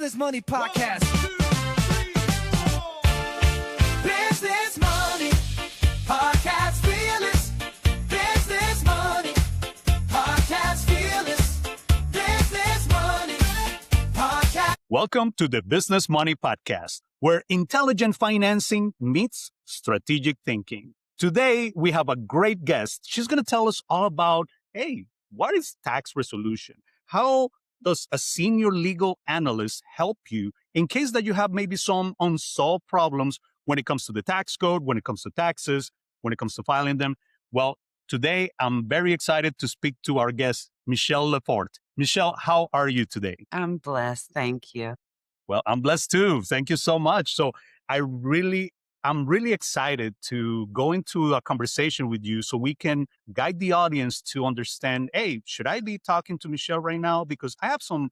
Business Money Podcast. Business Money Podcast, fearless. Business Money Podcast, fearless. Business Money Podcast. Welcome to the Business Money Podcast, where intelligent financing meets strategic thinking. Today, we have a great guest. She's going to tell us all about, hey, what is tax resolution? How does a senior legal analyst help you in case that you have maybe some unsolved problems when it comes to the tax code, when it comes to taxes, when it comes to filing them? Well, today, I'm very excited to speak to our guest, Michelle LeFort. Michelle, how are you today? I'm blessed. Thank you. Well, I'm blessed too. Thank you so much. So I'm really excited to go into a conversation with you so we can guide the audience to understand, hey, should I be talking to Michelle right now? Because I have some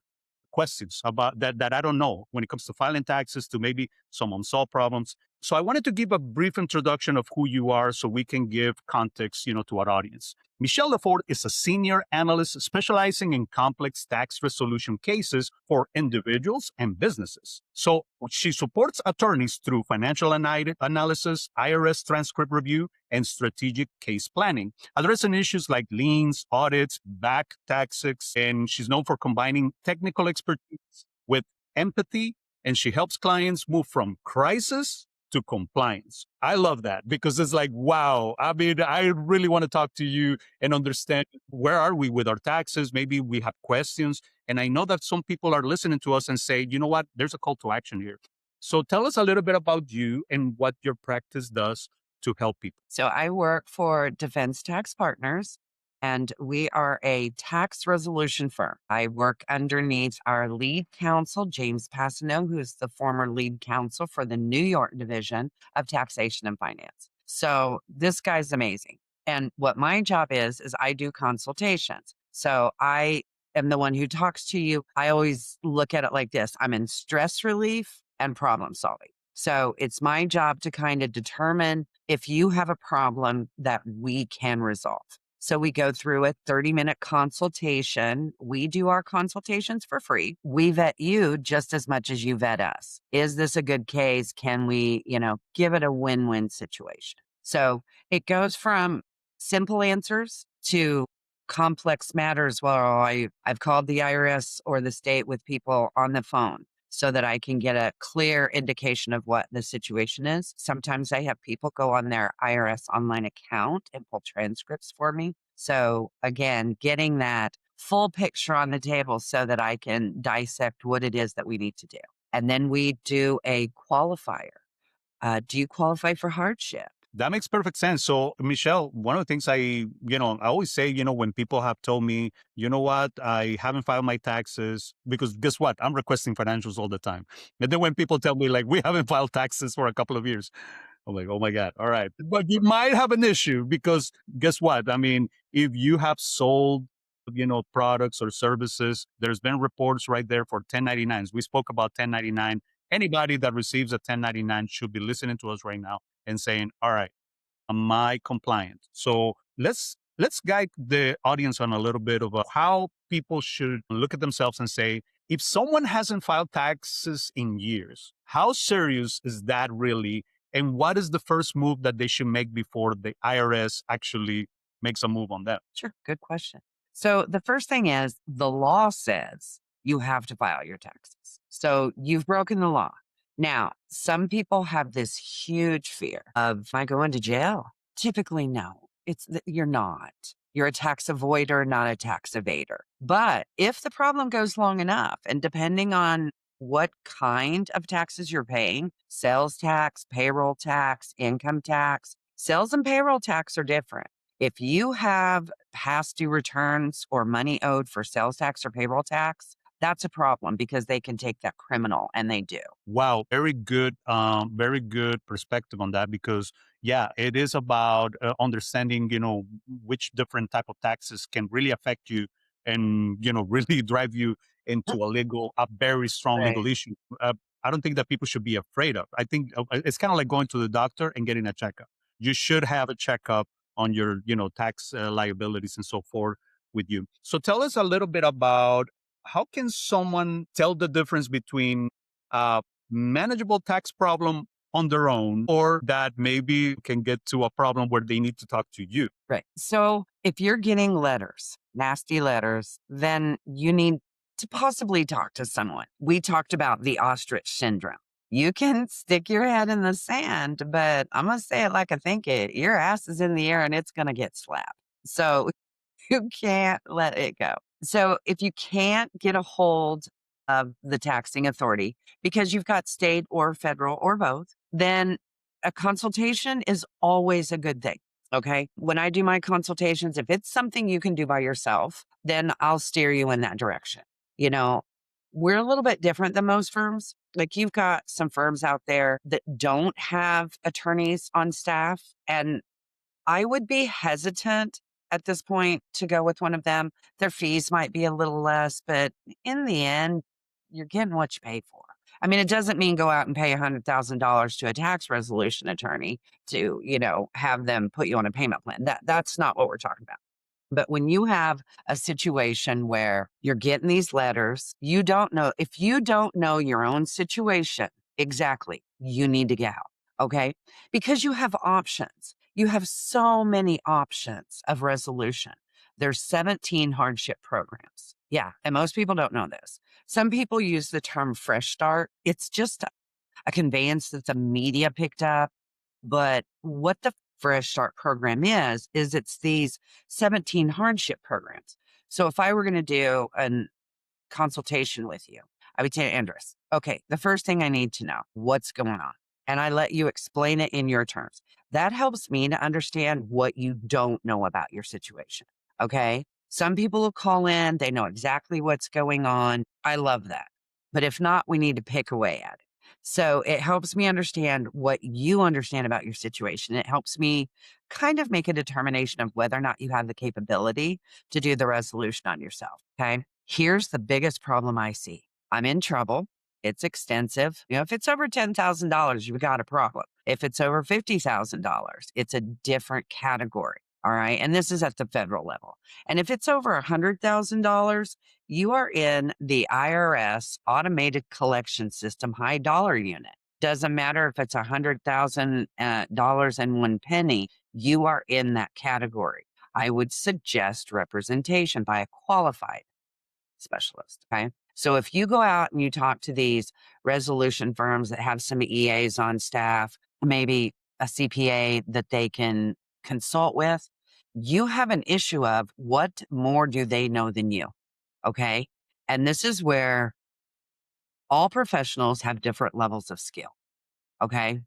questions about that I don't know when it comes to filing taxes, to maybe some unsolved problems. So I wanted to give a brief introduction of who you are so we can give context, to our audience. Michelle LeFort is a senior analyst specializing in complex tax resolution cases for individuals and businesses. So she supports attorneys through financial analysis, IRS transcript review, and strategic case planning, addressing issues like liens, audits, back taxes, and she's known for combining technical expertise with empathy, and she helps clients move from crisis to compliance. I love that because it's like, wow. I mean, I really want to talk to you and understand where are we with our taxes. Maybe we have questions. And I know that some people are listening to us and say, you know what, there's a call to action here. So tell us a little bit about you and what your practice does to help people. So I work for Defense Tax Partners, and we are a tax resolution firm. I work underneath our lead counsel, James Passano, who's the former lead counsel for the New York division of taxation and finance. So this guy's amazing. And what my job is I do consultations. So I am the one who talks to you. I always look at it like this. I'm in stress relief and problem solving. So it's my job to kind of determine if you have a problem that we can resolve. So we go through a 30-minute consultation. We do our consultations for free. We vet you just as much as you vet us. Is this a good case? Can we, give it a win-win situation? So it goes from simple answers to complex matters. Well, I've called the IRS or the state with people on the phone so that I can get a clear indication of what the situation is. Sometimes I have people go on their IRS online account and pull transcripts for me. So again, getting that full picture on the table so that I can dissect what it is that we need to do. And then we do a qualifier. Do you qualify for hardship? That makes perfect sense. So, Michelle, one of the things I always say, when people have told me, you know what, I haven't filed my taxes, because guess what? I'm requesting financials all the time. And then when people tell me, like, we haven't filed taxes for a couple of years, I'm like, oh my God, all right. But you might have an issue because guess what? I mean, if you have sold, products or services, there's been reports right there for 1099s. We spoke about 1099. Anybody that receives a 1099 should be listening to us right now and saying, all right, am I compliant? So let's guide the audience on a little bit of how people should look at themselves and say, if someone hasn't filed taxes in years, how serious is that really? And what is the first move that they should make before the IRS actually makes a move on them? Sure. Good question. So the first thing is the law says you have to file your taxes. So you've broken the law. Now, some people have this huge fear of, am I going to jail? Typically, no, you're not. You're a tax avoider, not a tax evader. But if the problem goes long enough, and depending on what kind of taxes you're paying, sales tax, payroll tax, income tax, sales and payroll tax are different. If you have past due returns or money owed for sales tax or payroll tax, that's a problem because they can take that criminal, and they do. Wow, very good perspective on that, because yeah, it is about understanding, which different type of taxes can really affect you and, really drive you into a very strong Right. legal issue. I don't think that people should be afraid of. I think it's kind of like going to the doctor and getting a checkup. You should have a checkup on your, tax liabilities and so forth with you. So tell us a little bit about how can someone tell the difference between a manageable tax problem on their own or that maybe can get to a problem where they need to talk to you? Right. So if you're getting letters, nasty letters, then you need to possibly talk to someone. We talked about the ostrich syndrome. You can stick your head in the sand, but I'm going to say it like I think it. Your ass is in the air and it's going to get slapped. So you can't let it go. So if you can't get a hold of the taxing authority because you've got state or federal or both, then a consultation is always a good thing. Okay. When I do my consultations, if it's something you can do by yourself, then I'll steer you in that direction. You know, we're a little bit different than most firms. Like you've got some firms out there that don't have attorneys on staff, and I would be hesitant at this point to go with one of them. Their fees might be a little less, but in the end, you're getting what you pay for. I mean, it doesn't mean go out and pay $100,000 to a tax resolution attorney to, have them put you on a payment plan. That's not what we're talking about. But when you have a situation where you're getting these letters, you don't know, if you don't know your own situation exactly, you need to get help. Okay. Because you have options. You have so many options of resolution. There's 17 hardship programs. Yeah. And most people don't know this. Some people use the term fresh start. It's just a conveyance that the media picked up. But what the Fresh Start program is it's these 17 hardship programs. So if I were going to do a consultation with you, I would say, Andres, okay, the first thing I need to know, what's going on? And I let you explain it in your terms. That helps me to understand what you don't know about your situation. Okay. Some people will call in, they know exactly what's going on. I love that. But if not, we need to pick away at it. So it helps me understand what you understand about your situation. It helps me kind of make a determination of whether or not you have the capability to do the resolution on yourself. Okay. Here's the biggest problem I see. I'm in trouble. It's extensive. If it's over $10,000, you've got a problem. If it's over $50,000, it's a different category. All right. And this is at the federal level. And if it's over $100,000, you are in the IRS automated collection system high dollar unit. Doesn't matter if it's $100,000 and one penny, you are in that category. I would suggest representation by a qualified specialist. Okay. So if you go out and you talk to these resolution firms that have some EAs on staff, maybe a CPA that they can consult with, you have an issue of what more do they know than you? Okay. And this is where all professionals have different levels of skill. Okay.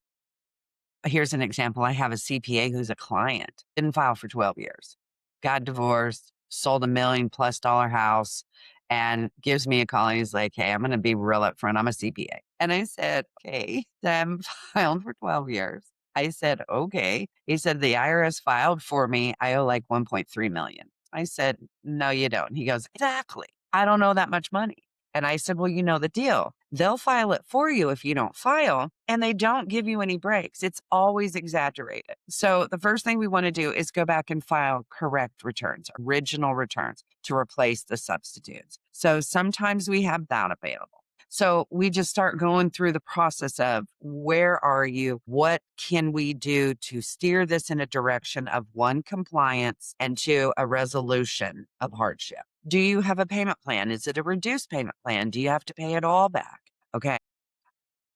Here's an example. I have a CPA who's a client, didn't file for 12 years, got divorced, sold $1 million+ house, and gives me a call. And he's like, hey, I'm going to be real upfront. I'm a CPA. And I said, okay, I'm filed for 12 years. I said, okay. He said, the IRS filed for me. I owe like 1.3 million. I said, no, you don't. He goes, exactly. I don't owe that much money. And I said, well, you know the deal. They'll file it for you if you don't file, and they don't give you any breaks. It's always exaggerated. So the first thing we want to do is go back and file correct returns, original returns, to replace the substitutes. So sometimes we have that available. So we just start going through the process of where are you? What can we do to steer this in a direction of one, compliance, and two, a resolution of hardship? Do you have a payment plan? Is it a reduced payment plan? Do you have to pay it all back? Okay.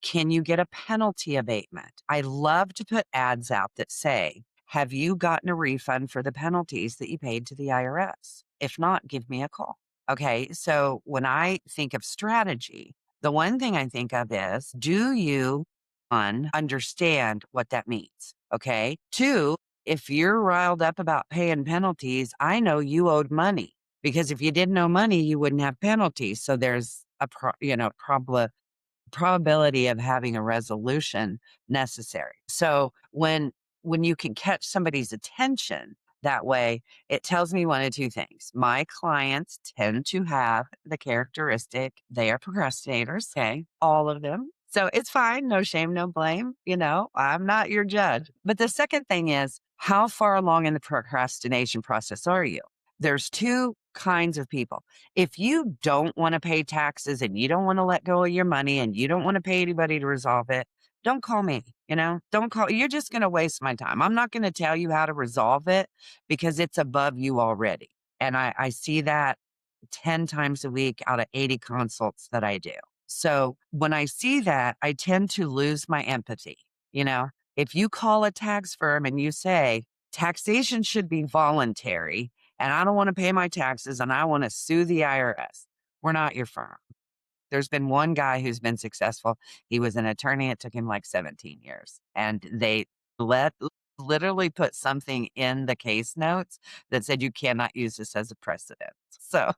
Can you get a penalty abatement? I love to put ads out that say, have you gotten a refund for the penalties that you paid to the IRS? If not, give me a call. Okay. So when I think of strategy, the one thing I think of is, do you, one, understand what that means? Okay. Two, if you're riled up about paying penalties, I know you owed money, because if you didn't owe money, you wouldn't have penalties. So there's a probability of having a resolution necessary. So when you can catch somebody's attention that way, it tells me one of two things. My clients tend to have the characteristic, they are procrastinators, okay, all of them. So it's fine, no shame, no blame. I'm not your judge. But the second thing is, how far along in the procrastination process are you? There's two kinds of people. If you don't want to pay taxes and you don't want to let go of your money and you don't want to pay anybody to resolve it, don't call me. Don't call. You're just going to waste my time. I'm not going to tell you how to resolve it because it's above you already. And I see that 10 times a week out of 80 consults that I do. So when I see that, I tend to lose my empathy. If you call a tax firm and you say, taxation should be voluntary, and I don't want to pay my taxes and I want to sue the IRS, we're not your firm. There's been one guy who's been successful. He was an attorney. It took him like 17 years. And they literally put something in the case notes that said you cannot use this as a precedent. So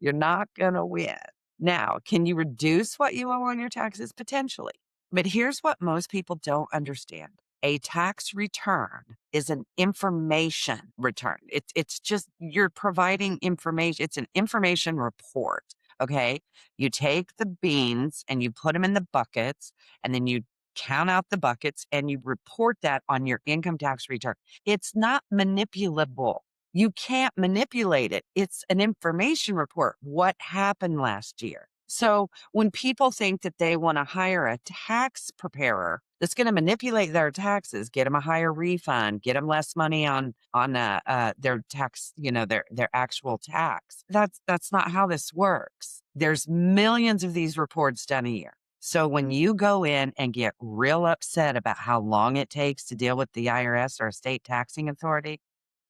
you're not going to win. Now, can you reduce what you owe on your taxes? Potentially. But here's what most people don't understand. A tax return is an information return. It's just you're providing information. It's an information report. Okay. You take the beans and you put them in the buckets, and then you count out the buckets and you report that on your income tax return. It's not manipulable. You can't manipulate it. It's an information report. What happened last year? So when people think that they want to hire a tax preparer that's going to manipulate their taxes, get them a higher refund, get them less money on their tax, their actual tax. That's not how this works. There's millions of these reports done a year. So when you go in and get real upset about how long it takes to deal with the IRS or a state taxing authority,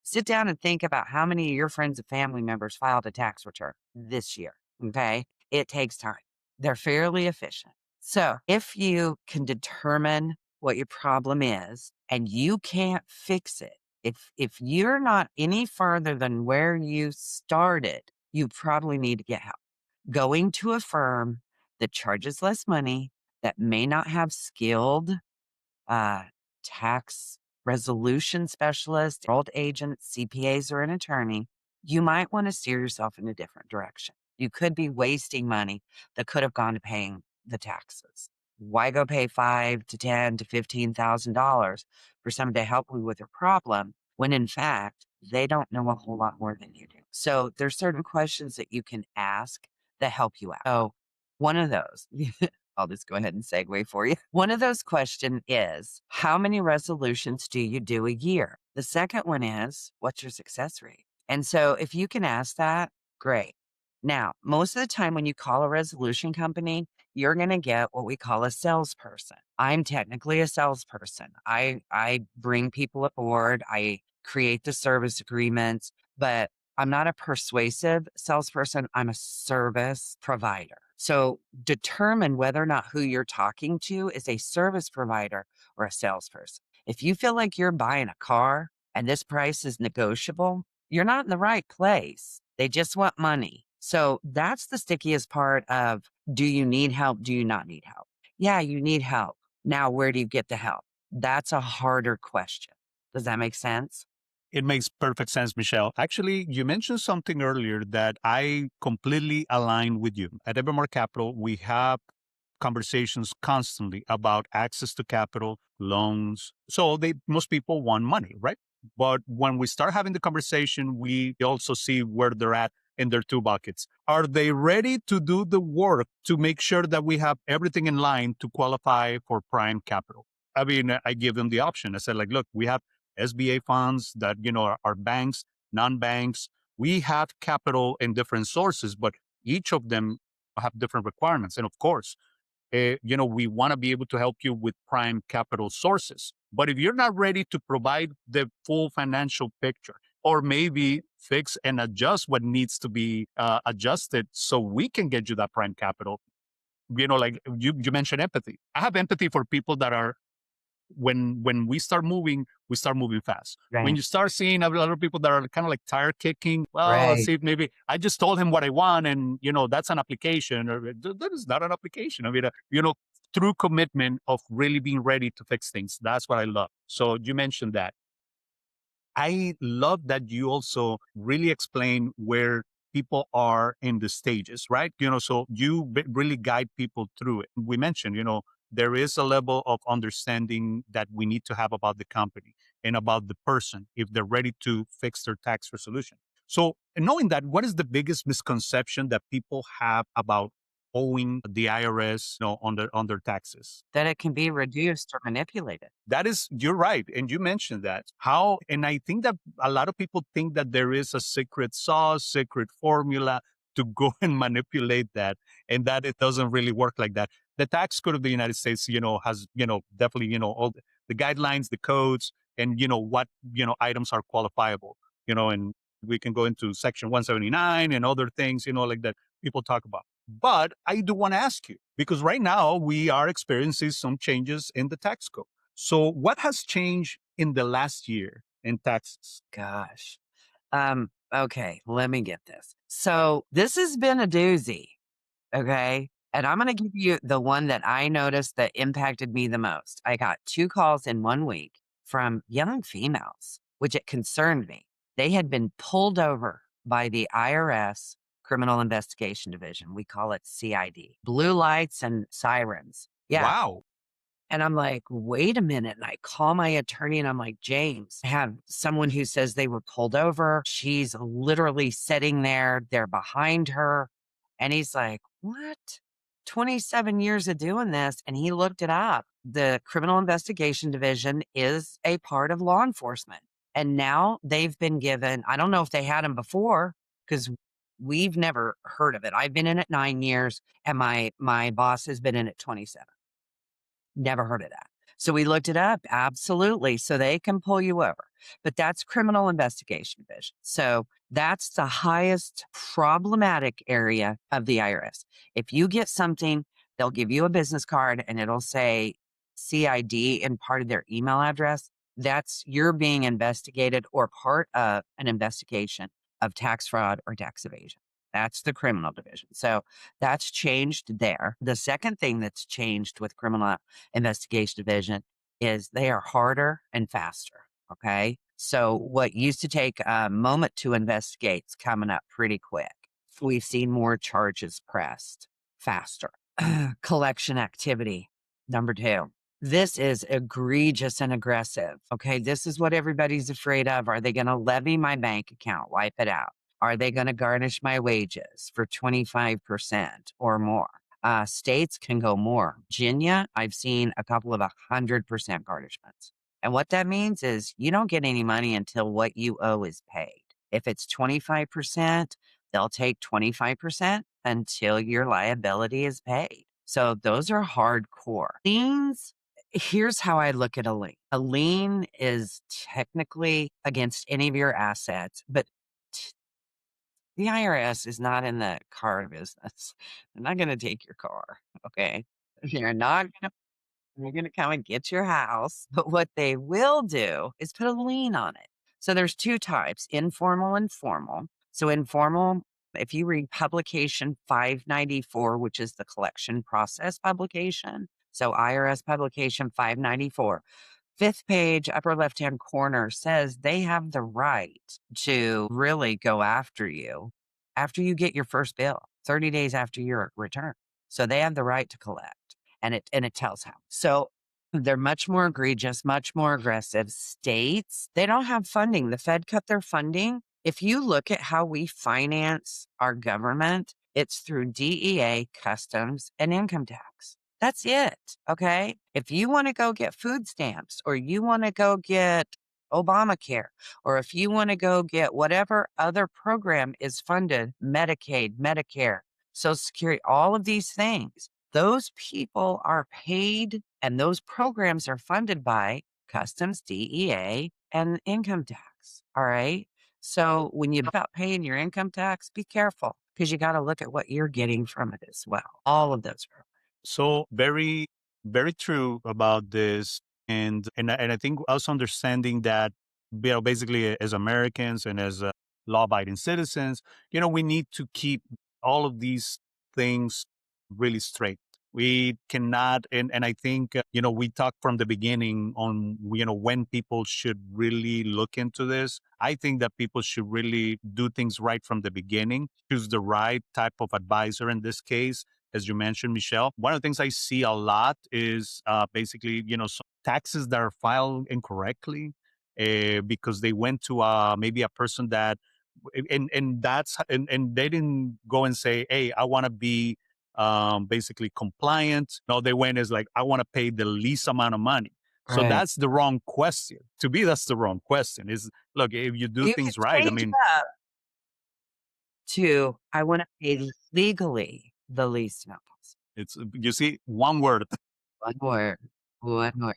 sit down and think about how many of your friends and family members filed a tax return this year. Okay. It takes time. They're fairly efficient. So if you can determine what your problem is and you can't fix it, if you're not any further than where you started, you probably need to get help. Going to a firm that charges less money, that may not have skilled tax resolution specialist, enrolled agent, CPAs, or an attorney, you might want to steer yourself in a different direction. You could be wasting money that could have gone to paying the taxes. Why go pay $5 to $10 to $15,000 for someone to help you with your problem when in fact they don't know a whole lot more than you do? So there's certain questions that you can ask that help you out. So one of those, I'll just go ahead and segue for you. One of those questions is, how many resolutions do you do a year? The second one is, what's your success rate? And so if you can ask that, great. Now, most of the time when you call a resolution company, you're going to get what we call a salesperson. I'm technically a salesperson. I bring people aboard. I create the service agreements, but I'm not a persuasive salesperson. I'm a service provider. So determine whether or not who you're talking to is a service provider or a salesperson. If you feel like you're buying a car and this price is negotiable, you're not in the right place. They just want money. So that's the stickiest part of, do you need help? Do you not need help? Yeah, you need help. Now, where do you get the help? That's a harder question. Does that make sense? It makes perfect sense, Michelle. Actually, you mentioned something earlier that I completely align with you. At Evermore Capital, we have conversations constantly about access to capital, loans. So most people want money, right? But when we start having the conversation, we also see where they're at in their two buckets. Are they ready to do the work to make sure that we have everything in line to qualify for prime capital? I mean, I give them the option. I said, like, look, we have SBA funds that, are banks, non-banks. We have capital in different sources, but each of them have different requirements. And of course, we want to be able to help you with prime capital sources. But if you're not ready to provide the full financial picture, or maybe fix and adjust what needs to be adjusted so we can get you that prime capital, like you mentioned empathy. I have empathy for people that are, when we start moving fast. When Right. you start seeing a lot of people that are kind of like tire kicking, well, let's Right. see if maybe I just told him what I want, and that's an application, or that is not an application. I mean, true commitment of really being ready to fix things. That's what I love. So you mentioned that. I love that you also really explain where people are in the stages, right? So you really guide people through it. We mentioned, there is a level of understanding that we need to have about the company and about the person if they're ready to fix their tax resolution. So And knowing that, what is the biggest misconception that people have about owing the IRS, on their taxes? That it can be reduced or manipulated. That is, you're right. And you mentioned that. And I think that a lot of people think that there is a secret sauce, secret formula to go and manipulate that, and that it doesn't really work like that. The tax code of the United States, has, definitely, all the guidelines, the codes, and, what, items are qualifiable, and we can go into section 179 and other things, like that people talk about. But I do want to ask you, because right now we are experiencing some changes in the tax code. So what has changed in the last year in taxes? Gosh. Okay, let me get this. So this has been a doozy. Okay. And I'm going to give you the one that I noticed that impacted me the most. I got 2 calls in 1 week from young females, which it concerned me. They had been pulled over by the IRS Criminal Investigation Division. We call it CID. Blue lights and sirens. Yeah. Wow. And I'm like, wait a minute. And I call my attorney and I'm like, James, I have someone who says they were pulled over. She's literally sitting there. They're behind her. And he's like, what? 27 years of doing this. And he looked it up. The Criminal Investigation Division is a part of law enforcement. And now they've been given, I don't know if they had them before because we've never heard of it. I've been in it 9 years and my boss has been in it 27. Never heard of that. So we looked it up. Absolutely. So they can pull you over. But that's Criminal Investigation Division. So that's the highest problematic area of the IRS. If you get something, they'll give you a business card and it'll say CID in part of their email address. That's you're being investigated or part of an investigation of tax fraud or tax evasion. That's the criminal division. So that's changed there. The second thing that's changed with criminal investigation division is they are harder and faster. Okay. So what used to take a moment to investigate is coming up pretty quick. We've seen more charges pressed faster. Collection activity. Number 2. This is egregious and aggressive. Okay. This is what everybody's afraid of. Are they going to levy my bank account, wipe it out? Are they going to garnish my wages for 25% or more? States can go more. Virginia, I've seen a couple of 100% garnishments. And what that means is you don't get any money until what you owe is paid. If it's 25%, they'll take 25% until your liability is paid. So those are hardcore. Liens, here's how I look at a lien. A lien is technically against any of your assets, but the IRS is not in the car business. They're not going to take your car. Okay. They're going to come and get your house. But what they will do is put a lien on it. So there's 2 types, informal and formal. So informal, if you read publication 594, which is the collection process publication. So IRS publication 594. 5th page, upper left-hand corner says they have the right to really go after you after you get your first bill, 30 days after your return. So they have the right to collect, and it tells how. So they're much more egregious, much more aggressive. States, they don't have funding. The Fed cut their funding. If you look at how we finance our government, it's through DEA, customs, and income tax. That's it. Okay. If you want to go get food stamps or you want to go get Obamacare, or if you want to go get whatever other program is funded, Medicaid, Medicare, Social Security, all of these things, those people are paid and those programs are funded by customs, DEA, and income tax. All right. So when you about paying your income tax, be careful because you got to look at what you're getting from it as well. All of those programs. So very, very true about this. And I think also understanding that, basically as Americans and as law-abiding citizens, we need to keep all of these things really straight. We cannot, and I think, we talked from the beginning on, when people should really look into this. I think that people should really do things right from the beginning, choose the right type of advisor in this case. As you mentioned, Michelle, one of the things I see a lot is basically, some taxes that are filed incorrectly because they went to maybe a person that And that's and they didn't go and say, hey, I want to be basically compliant. No, they went as like, I want to pay the least amount of money. So Right. that's the wrong question. To me, that's the wrong question. Is, look, if you do You could things right, I change mean, that to, I want to pay legally the least amount possible. it's, you see, one word. One word. One word.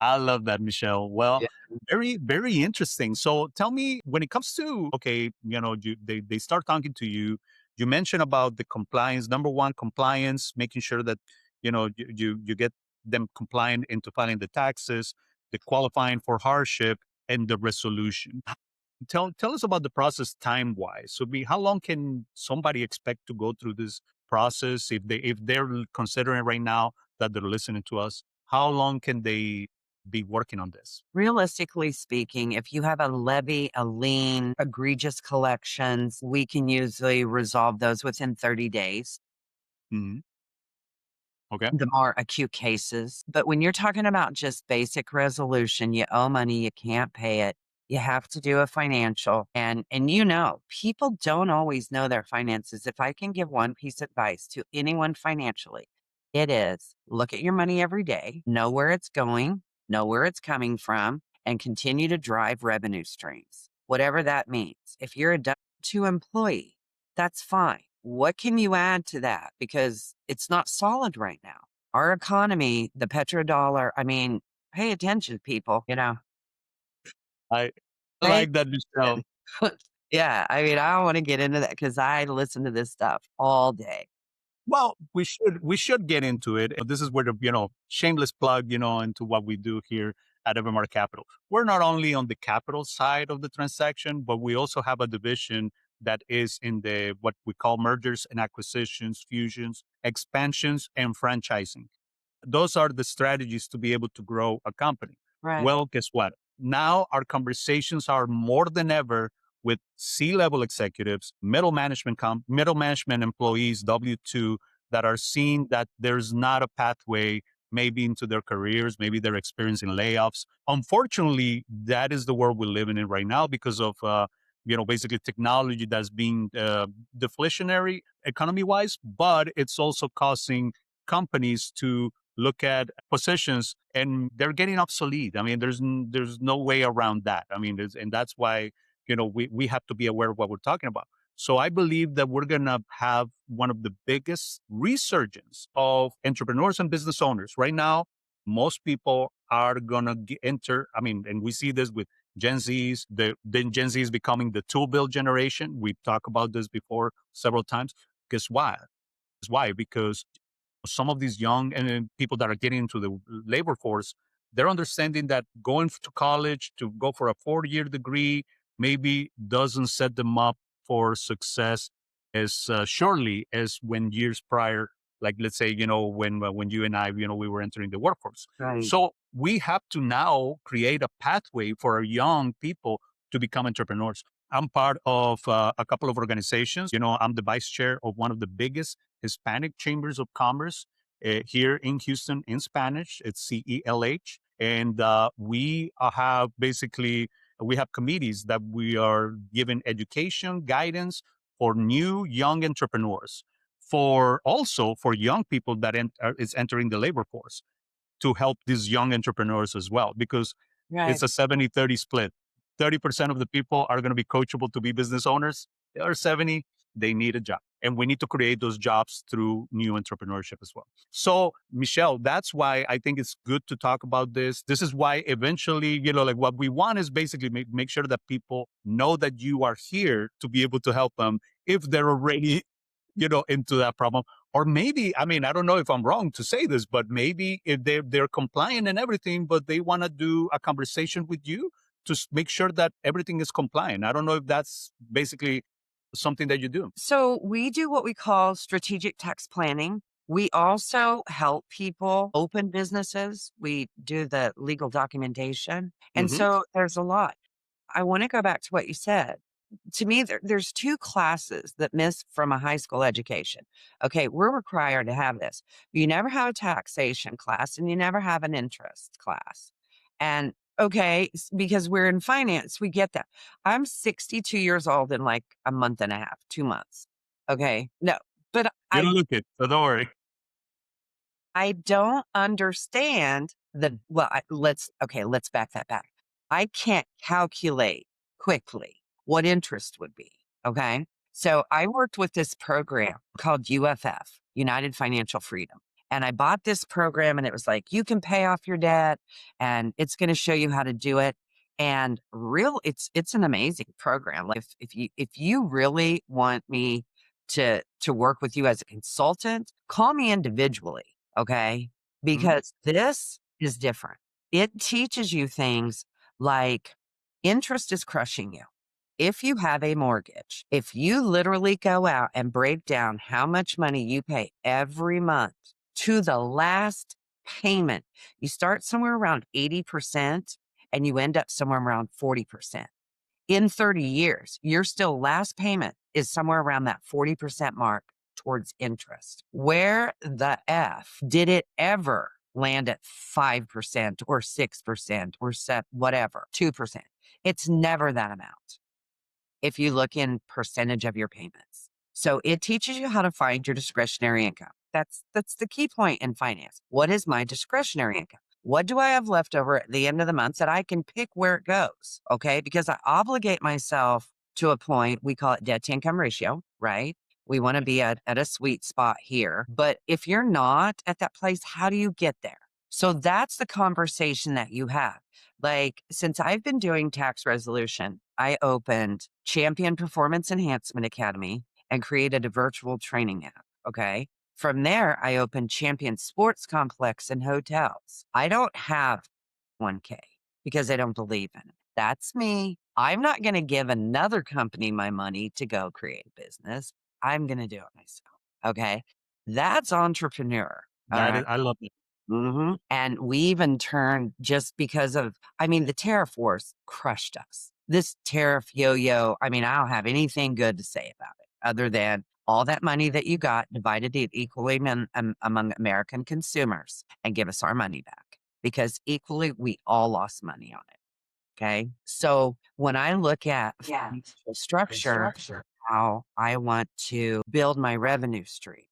I love that, Michelle. Well, Yeah. very, very interesting. So tell me, when it comes to, okay, they start talking to you. You mentioned about the compliance. Number one, compliance, making sure that, you get them compliant into filing the taxes, the qualifying for hardship, and the resolution. Tell us about the process time wise. So, how long can somebody expect to go through this process if they're considering right now that they're listening to us? How long can they be working on this? Realistically speaking, if you have a levy, a lien, egregious collections, we can usually resolve those within 30 days. Hmm. Okay. The more acute cases. But when you're talking about just basic resolution, you owe money, you can't pay it, you have to do a financial. And people don't always know their finances. If I can give one piece of advice to anyone financially, it is look at your money every day, know where it's going, know where it's coming from, and continue to drive revenue streams, whatever that means. If you're a W-2 employee, that's fine. What can you add to that? Because it's not solid right now. Our economy, the petrodollar, I mean, pay attention, people. I Pay like that, Michelle. attention. Yeah, I mean, I don't want to get into that because I listen to this stuff all day. Well, we should get into it. This is where the shameless plug into what we do here at Evermar Capital. We're not only on the capital side of the transaction, but we also have a division that is in the what we call mergers and acquisitions, fusions, expansions, and franchising. Those are the strategies to be able to grow a company. Right. Well, guess what? Now our conversations are more than ever with C-level executives, middle management employees, W-2, that are seeing that there's not a pathway maybe into their careers, maybe they're experiencing layoffs. Unfortunately, that is the world we're living in right now because of basically technology that's being deflationary economy-wise, but it's also causing companies to look at positions and they're getting obsolete. I mean, there's no way around that. I mean, and that's why we have to be aware of what we're talking about. So I believe that we're gonna have one of the biggest resurgence of entrepreneurs and business owners right now. Most people are gonna enter. I mean, and we see this with Gen Zs. Then Gen Z is becoming the tool bill generation. We've talked about this before several times. Guess why? Why? Because some of these young and people that are getting into the labor force, they're understanding that going to college to go for a 4-year degree maybe doesn't set them up for success as surely as when years prior, like let's say, when you and I, we were entering the workforce. Right. So we have to now create a pathway for our young people to become entrepreneurs. I'm part of a couple of organizations. I'm the vice chair of one of the biggest Hispanic Chambers of Commerce here in Houston in Spanish. It's CELH. And we have committees that we are giving education, guidance for new young entrepreneurs, for young people that is entering the labor force to help these young entrepreneurs as well, because Right. it's a 70-30 split. 30% of the people are going to be coachable to be business owners. The other 70, they need a job. And we need to create those jobs through new entrepreneurship as well. So, Michelle, that's why I think it's good to talk about this. This is why eventually, like what we want is basically make sure that people know that you are here to be able to help them if they're already into that problem. Or maybe, I mean, I don't know if I'm wrong to say this, but maybe if they're compliant and everything, but they want to do a conversation with you to make sure that everything is compliant. I don't know if that's basically something that you do. So we do what we call strategic tax planning. We also help people open businesses. We do the legal documentation. And Hmm. so there's a lot. I want to go back to what you said. To me, there's two classes that miss from a high school education. Okay, we're required to have this. You never have a taxation class and you never have an interest class. And Okay. Because we're in finance. We get that. I'm 62 years old in like a month and a half, 2 months. Okay. No, but You look it, so don't worry. I don't understand let's back that back. I can't calculate quickly what interest would be. Okay. So I worked with this program called UFF, United Financial Freedom. And I bought this program and it was like, you can pay off your debt and it's going to show you how to do it. And it's an amazing program. Like if you really want me to work with you as a consultant, call me individually. Okay. Mhm. Because this is different. It teaches you things like interest is crushing you. If you have a mortgage, if you literally go out and break down how much money you pay every month to the last payment, you start somewhere around 80% and you end up somewhere around 40%. In 30 years, your still last payment is somewhere around that 40% mark towards interest. Where the F did it ever land at 5% or 6% or whatever, 2%? It's never that amount if you look in percentage of your payments. So it teaches you how to find your discretionary income. That's the key point in finance. What is my discretionary income? What do I have left over at the end of the month that I can pick where it goes? Okay. Because I obligate myself to a point, we call it debt to income ratio, right? We want to be at a sweet spot here. But if you're not at that place, how do you get there? So that's the conversation that you have. Like, since I've been doing tax resolution, I opened Champion Performance Enhancement Academy and created a virtual training app. Okay. From there, I opened Champion Sports Complex and Hotels. I don't have 1K because I don't believe in it. That's me. I'm not going to give another company my money to go create a business. I'm going to do it myself. Okay. That's entrepreneur. All That right. is, I love it. And we even turned just because of, I mean, the tariff wars crushed us. This tariff yo yo, I mean, I don't have anything good to say about it other than all that money that you got divided it equally among American consumers and give us our money back because equally we all lost money on it. Okay. So when I look at financial structure, how I want to build my revenue streams.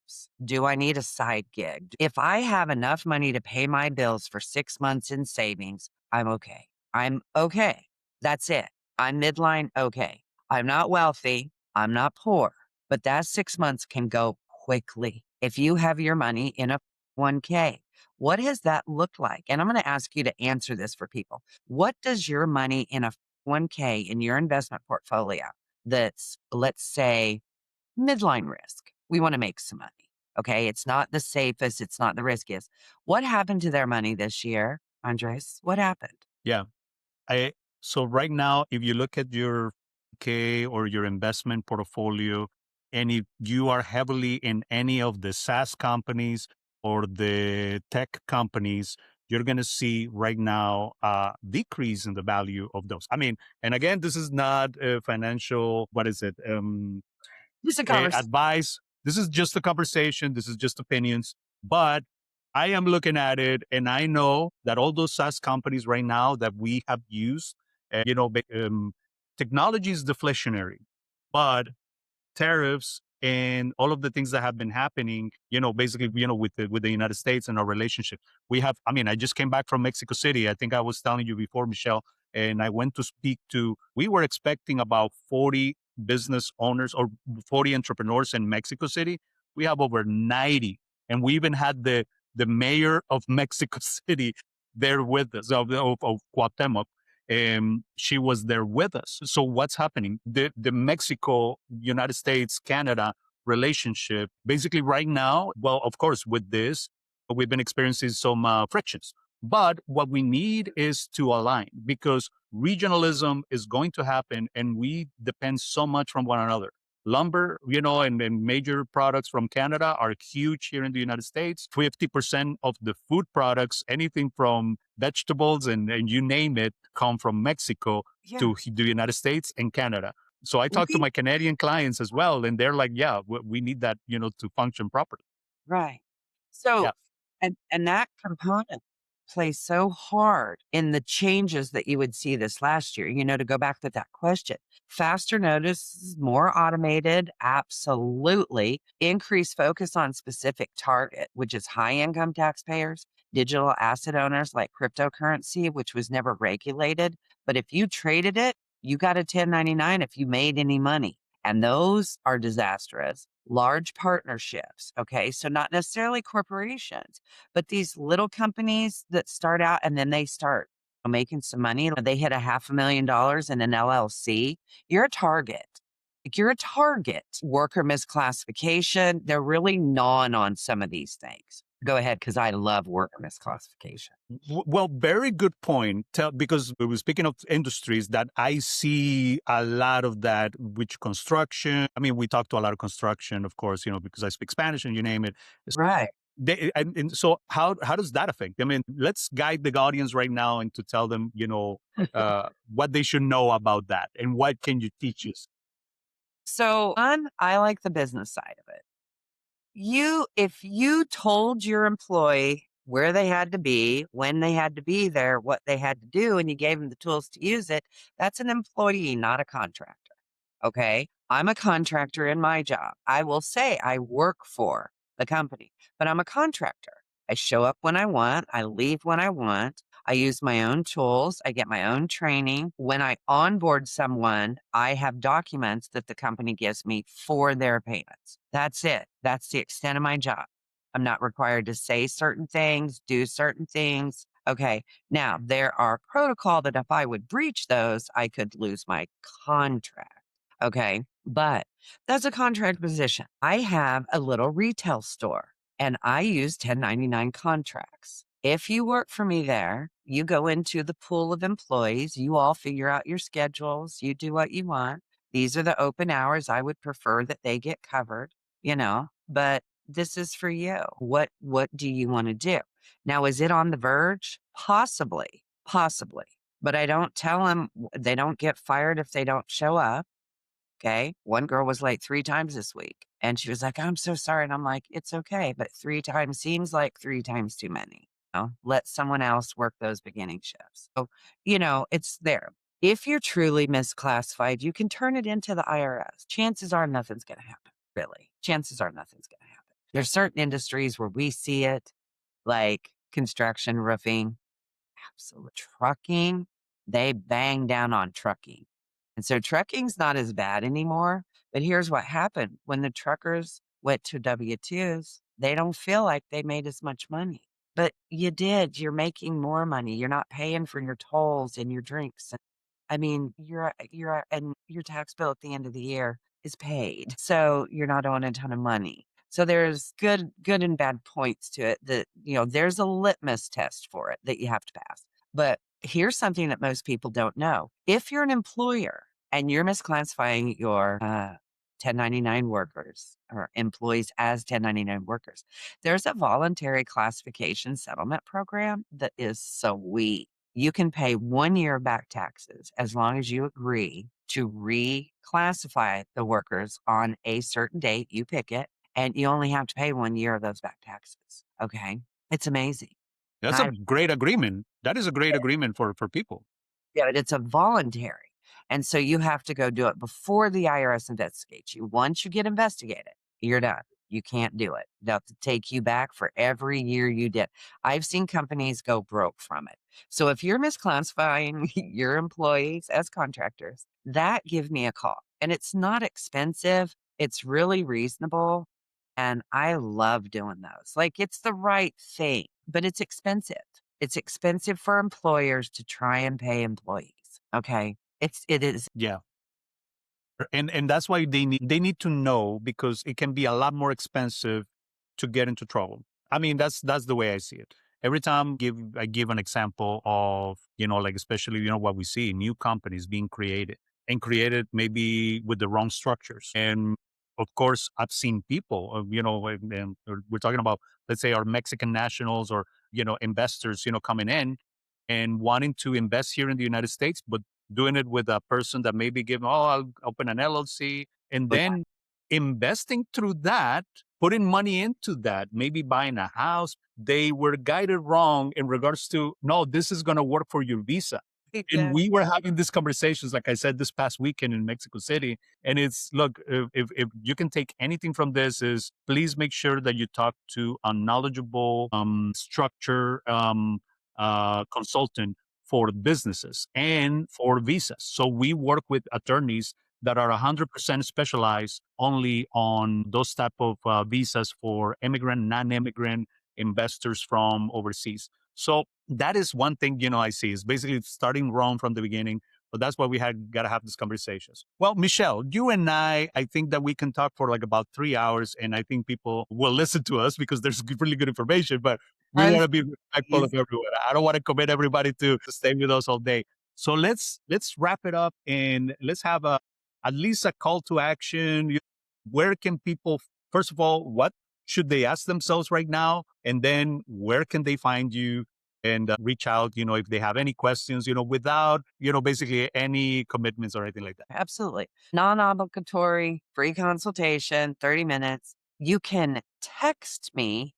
Do I need a side gig? If I have enough money to pay my bills for 6 months in savings, I'm okay. I'm okay. That's it. I'm midline. Okay. I'm not wealthy. I'm not poor, but that 6 months can go quickly. If you have your money in a 1K, what has that looked like? And I'm going to ask you to answer this for people. What does your money in a 1K in your investment portfolio that's, let's say, midline risk? We want to make some money. Okay. It's not the safest, it's not the riskiest. What happened to their money this year, Andres? What happened? Yeah. I so right now, if you look at your K or your investment portfolio, and if you are heavily in any of the SaaS companies or the tech companies, you're going to see right now a decrease in the value of those. I mean, and again, this is not a financial, what is it? Just a conversation. Advice. This is just a conversation. This is just opinions. But I am looking at it and I know that all those SaaS companies right now that we have used, technology is deflationary, but tariffs and all of the things that have been happening, basically, with the United States and our relationship. I mean, I just came back from Mexico City. I think I was telling you before, Michelle, and I went to speak we were expecting about 40 business owners or 40 entrepreneurs in Mexico City. We have over 90. And we even had the mayor of Mexico City there with us, of Cuauhtemoc. She was there with us. So what's happening? The Mexico, United States, Canada relationship, basically right now, well, of course, with this, we've been experiencing some frictions. But what we need is to align because regionalism is going to happen and we depend so much from one another. Lumber, and major products from Canada are huge here in the United States. 50% of the food products, anything from vegetables and you name it, come from Mexico Yeah. to the United States and Canada. So I talk to We, my Canadian clients as well, and they're like, yeah, we need that, to function properly. right. So, Yeah. and that component. play so hard in the changes that you would see this last year. To go back to that question, faster notices, more automated, absolutely. Increased focus on specific target, which is high income taxpayers, digital asset owners like cryptocurrency, which was never regulated. But if you traded it, you got a 1099 if you made any money. And those are disastrous. Large partnerships. Okay. So not necessarily corporations, but these little companies that start out and then they start making some money. They hit $500,000 in an LLC. You're a target. Like, you're a target. Worker misclassification. They're really gnawing on some of these things. Go ahead, because I love worker misclassification. Well, very good point. Because we were speaking of industries that I see a lot of that, which construction. I mean, we talk to a lot of construction, of course, because I speak Spanish and you name it. Right. And so how does that affect? I mean, let's guide the audience right now and to tell them, what they should know about that and what can you teach us? So I like the business side of it. If you told your employee where they had to be, when they had to be there, what they had to do, and you gave them the tools to use it, that's an employee, not a contractor. Okay. I'm a contractor in my job. I will say I work for the company, but I'm a contractor. I show up when I want. I leave when I want. I use my own tools. I get my own training. When I onboard someone, I have documents that the company gives me for their payments. That's it. That's the extent of my job. I'm not required to say certain things, do certain things. Okay. Now, there are protocol that if I would breach those, I could lose my contract. Okay. But that's a contract position. I have a little retail store and I use 1099 contracts. If you work for me there, you go into the pool of employees, you all figure out your schedules, you do what you want. These are the open hours. I would prefer that they get covered, but this is for you. What do you want to do? Now, is it on the verge? Possibly, possibly. But I don't tell them they don't get fired if they don't show up. Okay. One girl was late 3 times this week and she was like, I'm so sorry. And I'm like, it's okay. But 3 times seems like 3 times too many. Let someone else work those beginning shifts. So, it's there. If you're truly misclassified, you can turn it into the IRS. Chances are nothing's going to happen. Really. Chances are nothing's going to happen. There's certain industries where we see it, like construction, roofing, absolute trucking. They bang down on trucking. And so trucking's not as bad anymore. But here's what happened. When the truckers went to W-2s, they don't feel like they made as much money. But you did. You're making more money. You're not paying for your tolls and your drinks. I mean, and your tax bill at the end of the year is paid. So you're not owing a ton of money. So there's good and bad points to it that, there's a litmus test for it that you have to pass. But here's something that most people don't know. If you're an employer and you're misclassifying your 1099 workers or employees as 1099 workers, there's a voluntary classification settlement program that is sweet. You can pay 1 year back taxes as long as you agree to reclassify the workers on a certain date. You pick it, and you only have to pay 1 year of those back taxes. Okay. It's amazing. That's a great agreement. That is a great agreement for people. Yeah, but it's a voluntary. And so you have to go do it before the IRS investigates you. Once you get investigated, you're done. You can't do it. They'll have to take you back for every year you did. I've seen companies go broke from it. So if you're misclassifying your employees as contractors, give me a call. And it's not expensive. It's really reasonable. And I love doing those. Like, it's the right thing, but it's expensive. It's expensive for employers to try and pay employees. Okay. It is. Yeah. And that's why they need to know, because it can be a lot more expensive to get into trouble. I mean, that's the way I see it. Every time I give an example of, like, especially, what we see, new companies being created and created maybe with the wrong structures. And of course, I've seen people, and we're talking about, let's say, our Mexican nationals or, investors, coming in and wanting to invest here in the United States, but doing it with a person that maybe I'll open an LLC, and then investing through that putting money into that, maybe buying a house, they were guided wrong in regards to, no, this is going to work for your visa. And we were having these conversations, like I said, this past weekend in Mexico City. And it's, look, if you can take anything from this is please make sure that you talk to a knowledgeable structure consultant for businesses and for visas. So we work with attorneys that are 100% specialized only on those type of visas for immigrant, non-immigrant investors from overseas. So that is one thing, I see is basically starting wrong from the beginning. But that's why we had got to have these conversations. Well, Michelle, you and I think that we can talk for like about 3 hours, and I think people will listen to us because there's really good information. But we want to be respectful of everyone. I don't want to commit everybody to stay with us all day. So let's wrap it up and let's have at least a call to action. Where can people, first of all, what should they ask themselves right now? And then where can they find you and reach out, if they have any questions, without, basically any commitments or anything like that? Absolutely. Non-obligatory, free consultation, 30 minutes. You can text me,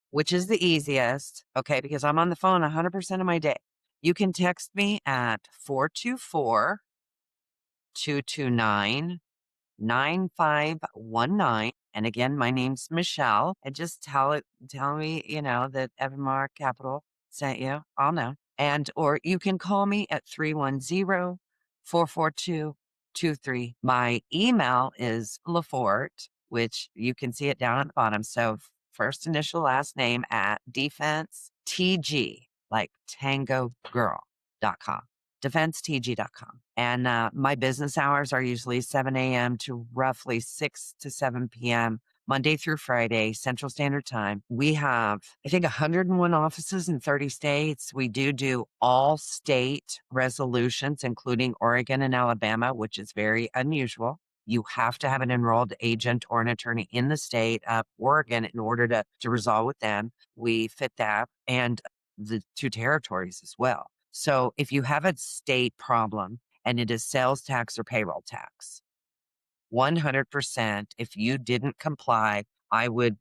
which is the easiest, okay, because I'm on the phone 100% of my day. You can text me at 424-229-9519. And again, my name's Michelle. And just tell me, that Evanmar Capital sent you. I'll know. Or you can call me at 310-442-23. My email is LeFort, which you can see it down at the bottom. So first initial, last name at defensetg, like tango girl.com. defensetg.com. And my business hours are usually 7 a.m. to roughly 6 to 7 p.m. Monday through Friday, Central Standard Time. We have, I think, 101 offices in 30 states. We do all state resolutions, including Oregon and Alabama, which is very unusual. You have to have an enrolled agent or an attorney in the state of Oregon in order to resolve with them. We fit that, and the 2 territories as well. So if you have a state problem and it is sales tax or payroll tax, 100%, if you didn't comply, I would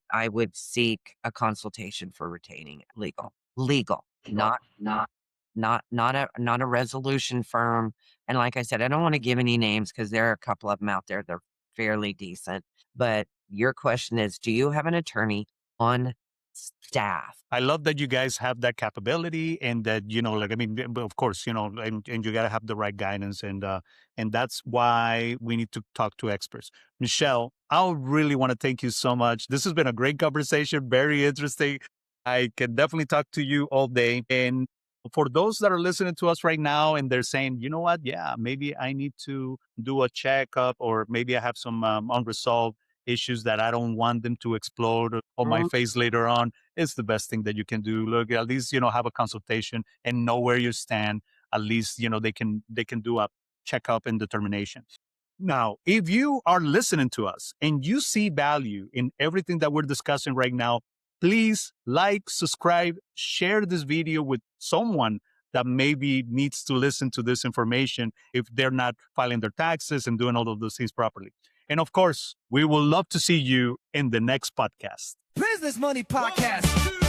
seek a consultation for retaining legal, not a resolution firm. And like I said, I don't want to give any names because there are a couple of them out there. They're fairly decent. But your question is, do you have an attorney on staff? I love that you guys have that capability and that, of course, and you got to have the right guidance. And that's why we need to talk to experts. Michelle, I really want to thank you so much. This has been a great conversation, very interesting. I can definitely talk to you all day. And for those that are listening to us right now and they're saying, you know what? Yeah, maybe I need to do a checkup or maybe I have some unresolved issues that I don't want them to explode on my face later on. It's the best thing that you can do. Look, at least, have a consultation and know where you stand. At least, they can do a checkup and determination. Now, if you are listening to us and you see value in everything that we're discussing right now, please like, subscribe, share this video with someone that maybe needs to listen to this information if they're not filing their taxes and doing all of those things properly. And of course, we will love to see you in the next podcast. Business Money Podcast.